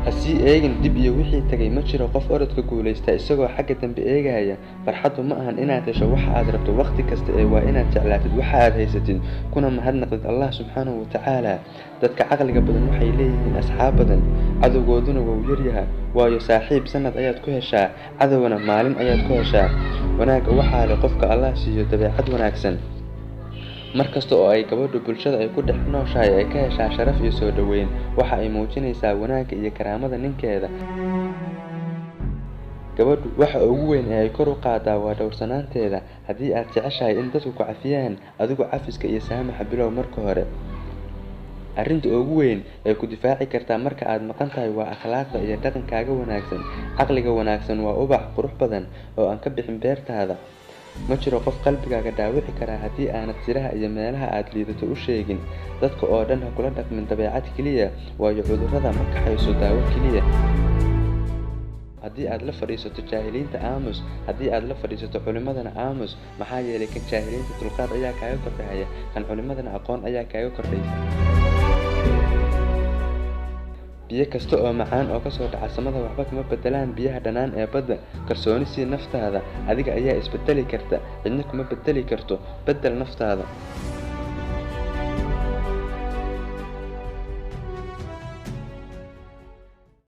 hasii eegin dib iyo wixii tagay ma jiro qof orodka guuleysta isagoo xagga dambe eegaya farxadu ma ahan inaad hesho waxa aad rabto waqti kasta ee waa inaad jeclaatid waxa aad haysatid kuna mahadnaqid Allah subhanahu wa ta'ala dadka caqliga badan waxay leeyihiin asxaab badan cadawgooduna wuu yar yahay waayo saaxiib sanad ayaad ku heshaa cadawna maalin ayaad ku heshaa wanaaga waxa leh qofka Allah siiyo dabeecad wanaagsan markasta oo ay gabadhu bulshada ay ku dhex nooshahay ay ka heshaa sharaf iyo soo dhaweyn waxa ay muujinaysaa wanaagga iyo karaamada ninkeeda gabadhu waxa ugu weyn ee ay kor u qaadaa waa dhowrsanaanteeda haddii aad jeceshahay in dadku ku cafiyaan adigu cafiska iyo saamaxa bilow marka hore arrinta ugu weyn ee ku difaaci kartaa marka aad maqan tahay waa akhlaaqda iyo dhaqankaaga wanaagsan caqliga wanaagsan waa ubax qurux badan oo aan ka bixin beertaada ma jiro qof qalbigaaga dhaawici kara haddii aanad siraha iyo meelaha aad liidato u sheegin dadka oo dhan ha kula dhaqmin dabeecad kaliya waayo cudurrada ma kaxayso daawo kaliya haddii aad la fadhiisato jaahiliinta aamus haddii aad la fadhiisato culimadana aamus maxaa yeelay kan jaahiliinta dulqaad ayaa kaaga kordhaya kan culimadana aqoon ayaa kaaga kordhaysa biyo kasta oo macaan oo ka soo dhaca samada waxba kama bedelaan biyaha dhanaan ee badda kalsooni si naftaada adiga ayaa isbedeli karta cidna kuma bedeli karto bedel naftaada